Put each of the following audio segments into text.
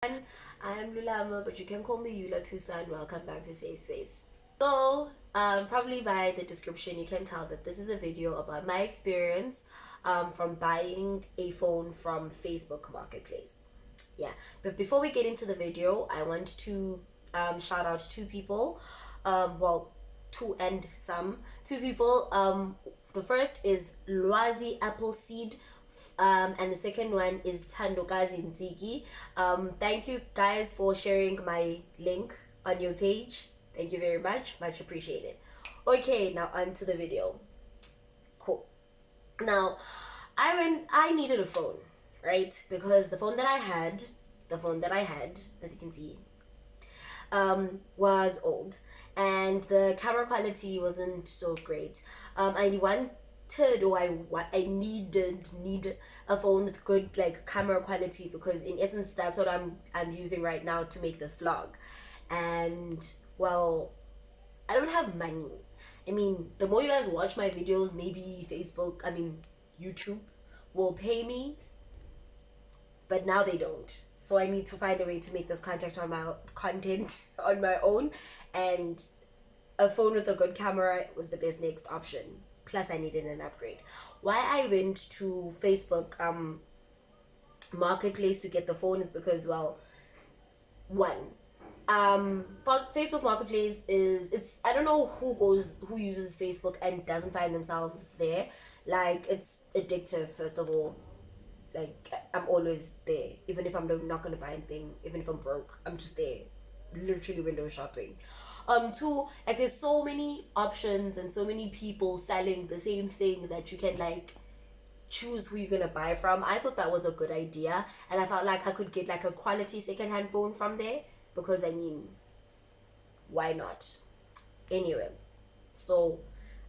I am Lulama, but you can call me Yula Tusa, and welcome back to Safe Space. So, probably by the description, you can tell that this is a video about my experience from buying a phone from Facebook Marketplace. Yeah, but before we get into the video, I want to shout out two people. Well, two people. The first is Lwazi Appleseed, and the second one is Tandokazi Nziki. Thank you guys for sharing my link on your page. Thank you very much appreciated. Okay, now on to the video. Cool. Now, I needed a phone, right? Because the phone that I had, as you can see, was old, and the camera quality wasn't so great. I needed a phone with good like camera quality, because in essence that's what I'm using right now to make this vlog. And well, I don't have money. I mean, the more you guys watch my videos, maybe YouTube will pay me, but now they don't. So I need to find a way to make this content on my own, and a phone with a good camera was the best next option. Plus I needed an upgrade. Why I went to Facebook Marketplace to get the phone is because, well, Facebook Marketplace it's I don't know who uses Facebook and doesn't find themselves there. Like, it's addictive. First of all, like, I'm always there, even if I'm not gonna buy anything, even if I'm broke, I'm just there, literally window shopping. Two, like, there's so many options and so many people selling the same thing that you can like choose who you're gonna buy from. I thought that was a good idea, and I felt like I could get like a quality secondhand phone from there, because I mean, why not? Anyway, so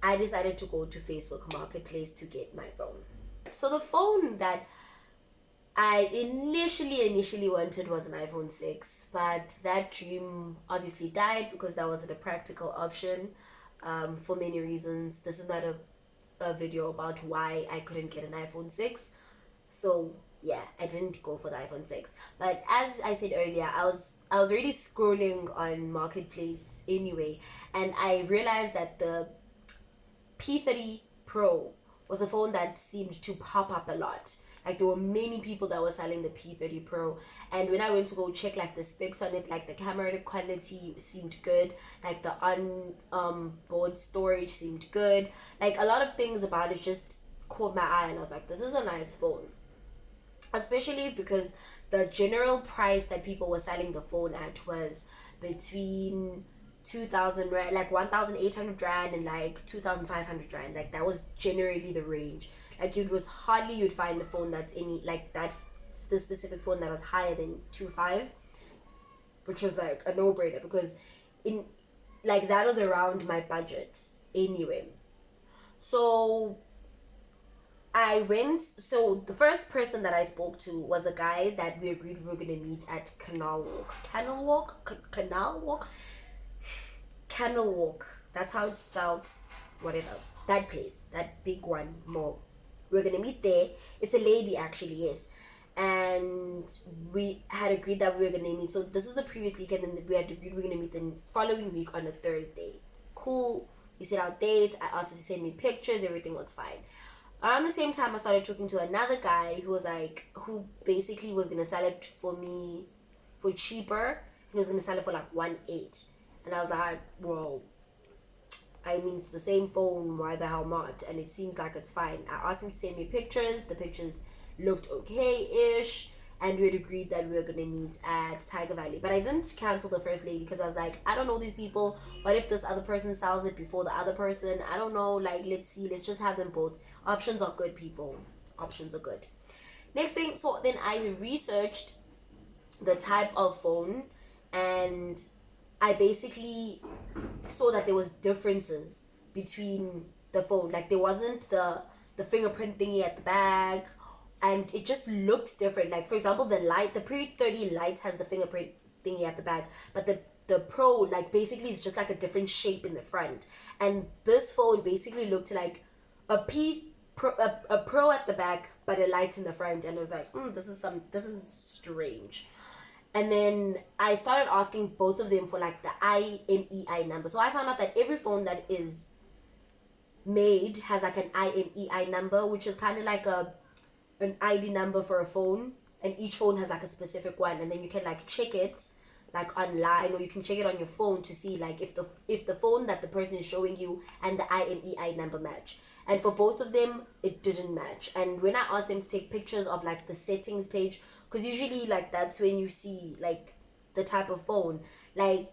I decided to go to Facebook Marketplace to get my phone. So the phone that I initially wanted was an iPhone 6, but that dream obviously died because that wasn't a practical option, for many reasons. This is not a video about why I couldn't get an iPhone 6. So yeah, I didn't go for the iPhone 6. But as I said earlier, I was already scrolling on Marketplace anyway, and I realized that the P30 Pro was a phone that seemed to pop up a lot. Like, there were many people that were selling the P30 Pro, and when I went to go check like the specs on it, like the camera quality seemed good, like the board storage seemed good, like a lot of things about it just caught my eye, and I was like, this is a nice phone. Especially because the general price that people were selling the phone at was between 2,000 rand, like 1,800 rand, and like 2,500 rand. Like, that was generally the range. Like, it was hardly you'd find a phone that's any like that, the specific phone that was higher than 2.5, which was like a no-brainer, because in like that was around my budget anyway. So so the first person that I spoke to was a guy that we agreed we were gonna meet at Canal Walk. That's how it's spelled. Whatever, that place, that big one mall. We're gonna meet there. It's a lady, actually, yes. And we had agreed that we were gonna meet. So this was the previous week, and then we had agreed we were gonna meet the following week on a Thursday. Cool. We set our date. I asked her to send me pictures. Everything was fine. Around the same time, I started talking to another guy who basically was gonna sell it for me for cheaper. He was gonna sell it for like 1.8, and I was like, well, I mean, it's the same phone, why the hell not? And it seems like it's fine. I asked him to send me pictures. The pictures looked okay-ish, and we had agreed that we were gonna meet at Tiger Valley. But I didn't cancel the first lady, because I was like, I don't know these people. What if this other person sells it before the other person? I don't know. Like, let's see. Let's just have them both. Options are good, people. Options are good. Next thing, so then I researched the type of phone, and I basically saw that there was differences between the phone. Like, there wasn't the fingerprint thingy at the back, and it just looked different. Like, for example, the P30 Lite has the fingerprint thingy at the back, but the Pro, like, basically is just like a different shape in the front. And this phone basically looked like a Pro at the back, but a light in the front, and it was like, this is strange. And then I started asking both of them for like the IMEI number. So I found out that every phone that is made has like an IMEI number, which is kind of like an ID number for a phone, and each phone has like a specific one, and then you can like check it like online, or you can check it on your phone to see like if the phone that the person is showing you and the IMEI number match. And for both of them it didn't match. And when I asked them to take pictures of like the settings page, because usually like that's when you see like the type of phone, like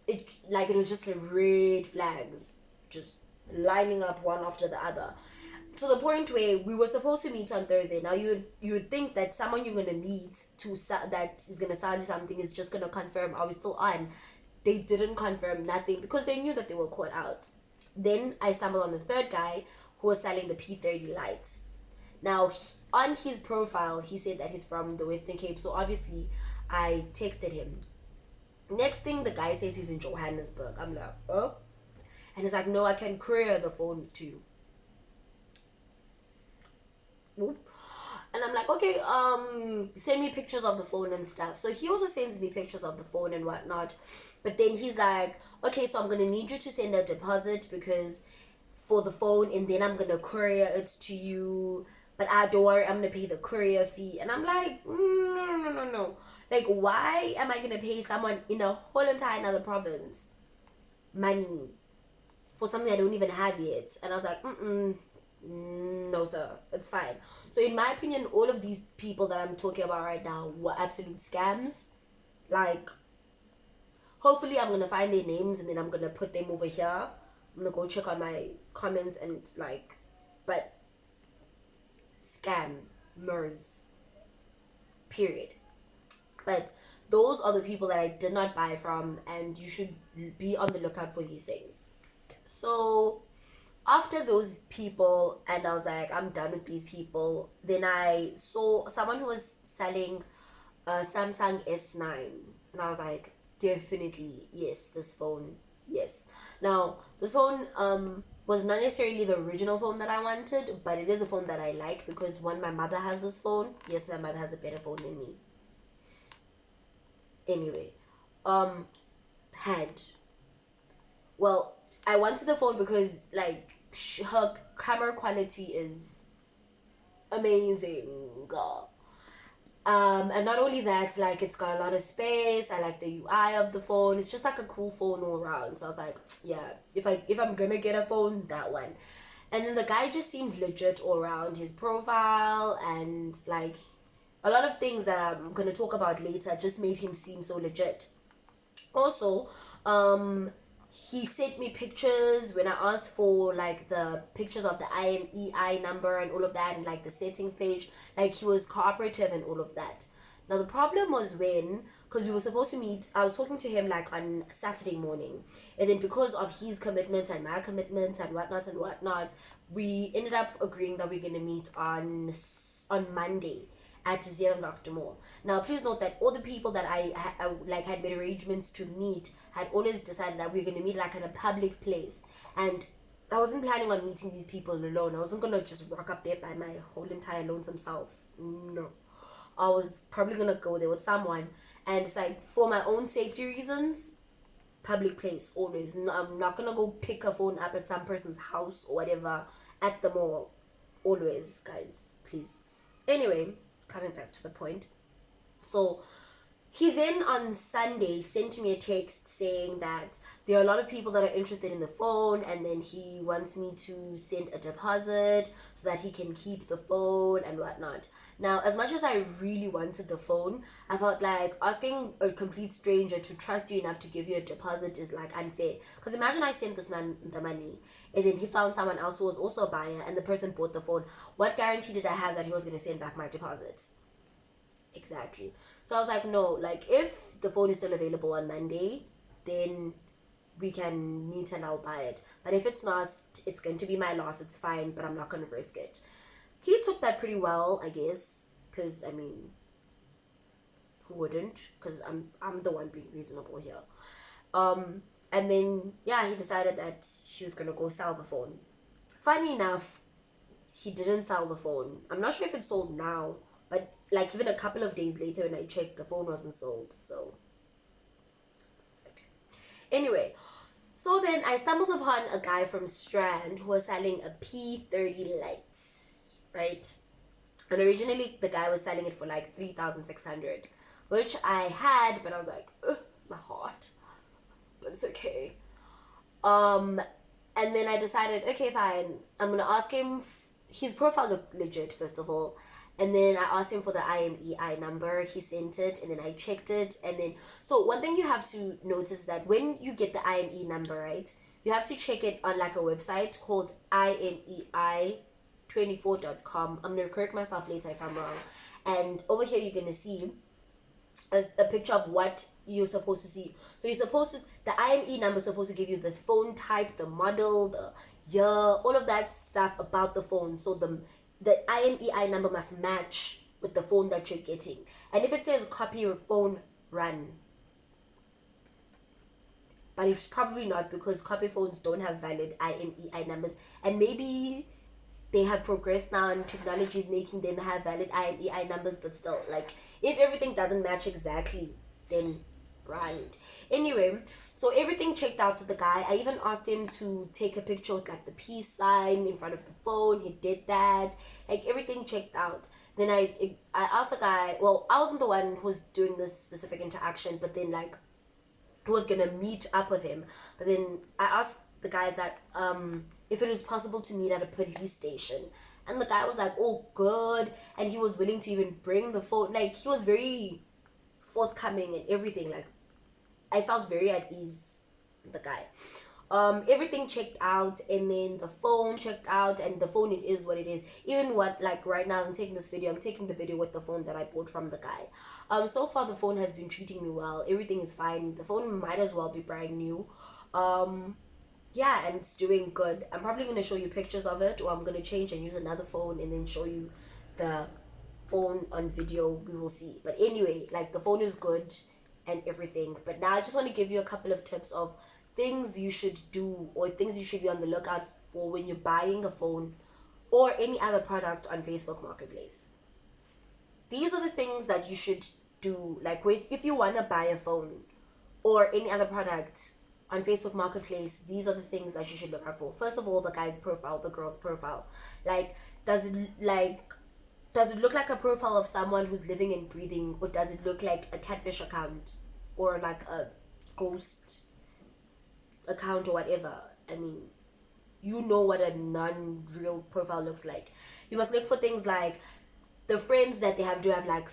it was just like red flags just lining up one after the other, to the point where we were supposed to meet on Thursday. Now you would think that someone you're gonna meet that is gonna sell you something is just gonna confirm, are we still on? They didn't confirm nothing because they knew that they were caught out. Then I stumbled on the third guy who was selling the P30 Lite. Now on his profile he said that he's from the Western Cape, so obviously I texted him. Next thing, the guy says he's in Johannesburg. I'm like, oh, and he's like, no, I can courier the phone to you. And I'm like, okay, send me pictures of the phone and stuff. So he also sends me pictures of the phone and whatnot. But then he's like, okay, so I'm gonna need you to send a deposit because for the phone, and then I'm gonna courier it to you. But don't worry, I'm gonna pay the courier fee. And I'm like, no. Like, why am I gonna pay someone in a whole entire another province money for something I don't even have yet? And I was like, no sir, it's fine. So in my opinion, all of these people that I'm talking about right now were absolute scams. Like, hopefully I'm gonna find their names and then I'm gonna put them over here. I'm gonna go check on my comments and like, but scammers, period. But those are the people that I did not buy from, and you should be on the lookout for these things. So after those people, and I was like, I'm done with these people, then I saw someone who was selling a Samsung S9, and I was like, definitely yes, this phone, yes. Now this phone was not necessarily the original phone that I wanted, but it is a phone that I like because one, my mother has this phone. Yes, my mother has a better phone than me. Anyway, well, I wanted the phone because like her camera quality is amazing. And not only that, like, it's got a lot of space. I like the UI of the phone. It's just like a cool phone all around. So I was like, yeah, if I'm gonna get a phone, that one. And then the guy just seemed legit all around. His profile and like a lot of things that I'm gonna talk about later just made him seem so legit. Also, he sent me pictures when I asked for like the pictures of the IMEI number and all of that, and like the settings page. Like, he was cooperative and all of that. Now the problem was because we were supposed to meet, I was talking to him like on Saturday morning, and then because of his commitments and my commitments and whatnot, we ended up agreeing that we're gonna meet on Monday at Zeelandachtermall. Now please note that all the people that I had made arrangements to meet had always decided that we are going to meet like at a public place, and I wasn't planning on meeting these people alone. I wasn't going to just rock up there by my whole entire lonesome self. No, I was probably going to go there with someone, and it's like, for my own safety reasons, public place always. No, I'm not going to go pick a phone up at some person's house or whatever at the mall. Always, guys, please. Anyway, coming back to the point. So he then on Sunday sent me a text saying that there are a lot of people that are interested in the phone, and then he wants me to send a deposit so that he can keep the phone and whatnot. Now, as much as I really wanted the phone, I felt like asking a complete stranger to trust you enough to give you a deposit is like unfair. Because imagine I sent this man the money, and then he found someone else who was also a buyer, and the person bought the phone. What guarantee did I have that he was going to send back my deposit? Exactly. So I was like, no, like, if the phone is still available on Monday, then we can meet and I'll buy it. But if it's not, it's going to be my loss. It's fine, but I'm not going to risk it. He took that pretty well, I guess, because, I mean, who wouldn't? Because I'm the one being reasonable here. And then, yeah, he decided that he was going to go sell the phone. Funny enough, he didn't sell the phone. I'm not sure if it's sold now, but like even a couple of days later when I checked, the phone wasn't sold. So anyway, so then I stumbled upon a guy from Strand who was selling a P30 Lite, right? And originally the guy was selling it for like 3,600, which I had, but I was like, ugh, my heart, but it's okay. And then I decided, okay, fine, I'm gonna ask him. His profile looked legit, first of all, and then I asked him for the IMEI number. He sent it, and then I checked it, and then so one thing you have to notice that when you get the IME number, right, you have to check it on like a website called IMEI24.com. I'm gonna correct myself later if I'm wrong. And over here you're gonna see a picture of what you're supposed to see. So you're supposed to, the IME number is supposed to give you the phone type, the model, the year, all of that stuff about the phone. So the IMEI number must match with the phone that you're getting. And if it says copy your phone, run. But it's probably not, because copy phones don't have valid IMEI numbers. And maybe they have progressed now and technology is making them have valid IMEI numbers, but still, like, if everything doesn't match exactly, then right. Anyway, so everything checked out to the guy. I even asked him to take a picture with like the peace sign in front of the phone. He did that. Like, everything checked out. Then I asked the guy, well, I wasn't the one who was doing this specific interaction, but then like who was gonna meet up with him. But then I asked the guy that if it was possible to meet at a police station, and the guy was like, oh, good, and he was willing to even bring the phone. Like, he was very forthcoming and everything. Like, I felt very at ease with the guy. Everything checked out, and then the phone checked out, and the phone, it is what it is. Even what, like right now I'm taking this video, I'm taking the video with the phone that I bought from the guy. So far the phone has been treating me well. Everything is fine. The phone might as well be brand new. Yeah, and it's doing good. I'm probably going to show you pictures of it, or I'm going to change and use another phone and then show you the phone on video. We will see. But anyway, like, the phone is good and everything. But now I just want to give you a couple of tips of things you should do, or things you should be on the lookout for when you're buying a phone or any other product on Facebook Marketplace. These are the things that you should do, like, if you want to buy a phone or any other product on Facebook Marketplace. These are the things that you should look out for. First of all, the guy's profile, the girl's profile. Like, does it look like a profile of someone who's living and breathing, or does it look like a catfish account or like a ghost account or whatever? I mean, you know what a non-real profile looks like. You must look for things like the friends that they have. Do have like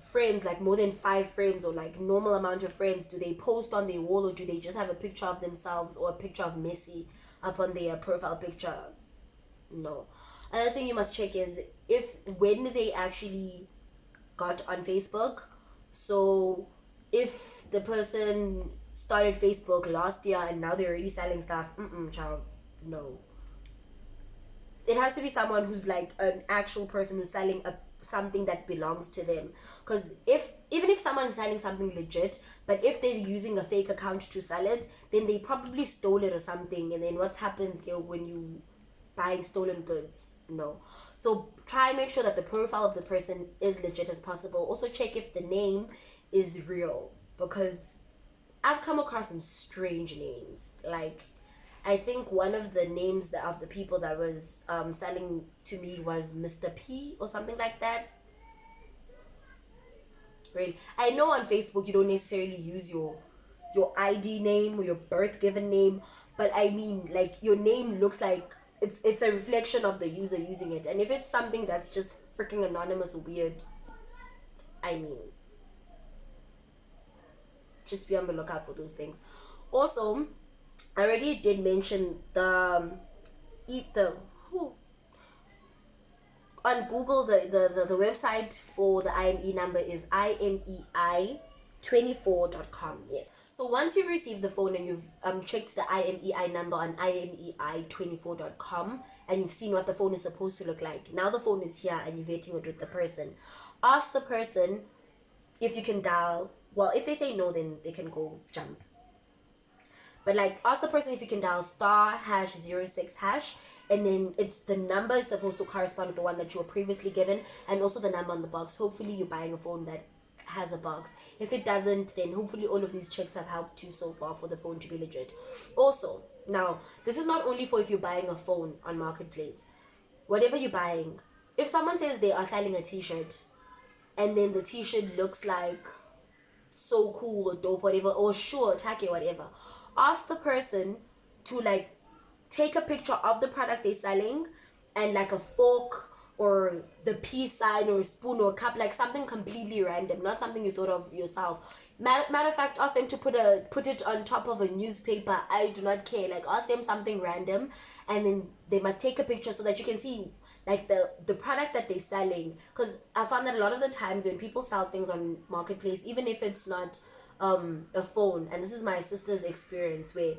friends, like more than 5 friends, or like normal amount of friends? Do they post on their wall, or do they just have a picture of themselves or a picture of Messi up on their profile picture? No. Another thing you must check is when they actually got on Facebook. So if the person started Facebook last year and now they're already selling stuff, child, no. It has to be someone who's like an actual person who's selling something that belongs to them. Because even if someone's selling something legit, but if they're using a fake account to sell it, then they probably stole it or something. And then what happens there when you buying stolen goods? No. So try and make sure that the profile of the person is legit as possible. Also check if the name is real, because I've come across some strange names. Like, I think one of the names of the people that was selling to me was Mr. P or something like that. Really, I know on Facebook you don't necessarily use your ID name or your birth given name, but I mean, like, your name looks like it's a reflection of the user using it. And if it's something that's just freaking anonymous or weird, I mean, just be on the lookout for those things. Also, I already did mention on Google, the website for the IME number is IMEI24.com. Yes. So once you've received the phone and you've checked the IMEI number on IMEI24.com and you've seen what the phone is supposed to look like, now the phone is here and you're vetting it with the person. Ask the person if you can dial. Well, if they say no, then they can go jump. But like, ask the person if you can dial *#06# and then it's the number is supposed to correspond with the one that you were previously given, and also the number on the box. Hopefully you're buying a phone that has a box. If it doesn't, then hopefully all of these checks have helped you so far for the phone to be legit. Also, now this is not only for if you're buying a phone on Marketplace. Whatever you're buying, if someone says they are selling a t-shirt and then the t-shirt looks like so cool or dope, whatever, or sure, tacky, whatever, ask the person to like take a picture of the product they're selling and like a fork or the peace sign or a spoon or a cup, like something completely random, not something you thought of yourself. Matter of fact, ask them to put it on top of a newspaper. I do not care. Like, ask them something random, and then they must take a picture so that you can see like the product that they're selling. Because I found that a lot of the times when people sell things on Marketplace, even if it's not a phone, and this is my sister's experience, where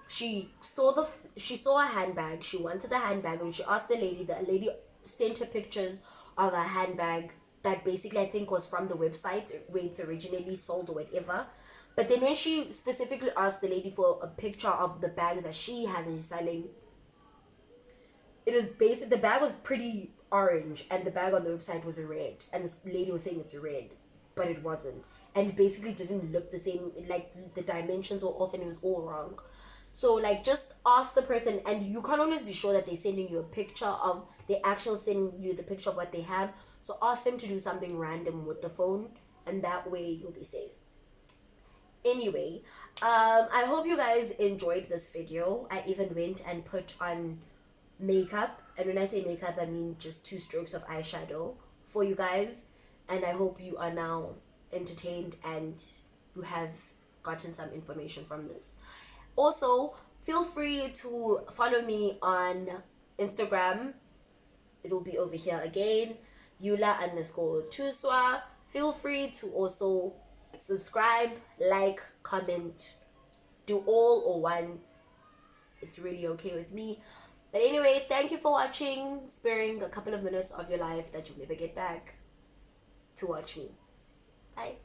she saw a handbag, she wanted the handbag, and she asked the lady sent her pictures of a handbag that basically I think was from the website where it's originally sold or whatever. But then when she specifically asked the lady for a picture of the bag that she has and she's selling, it was basic. The bag was pretty orange and the bag on the website was a red, and this lady was saying it's a red, but it wasn't, and it basically didn't look the same. Like, the dimensions were off and it was all wrong. So like, just ask the person, and you can't always be sure that they're sending you a picture of, they actually sending you the picture of what they have. So ask them to do something random with the phone, and that way you'll be safe. Anyway, I hope you guys enjoyed this video. I even went and put on makeup, and when I say makeup, I mean just 2 strokes of eyeshadow for you guys, and I hope you are now entertained and you have gotten some information from this. Also, feel free to follow me on Instagram. It'll be over here again, Eula_Tuswa. Feel free to also subscribe, like, comment, do all or one. It's really okay with me. But anyway, thank you for watching, sparing a couple of minutes of your life that you'll never get back to watch me. Bye.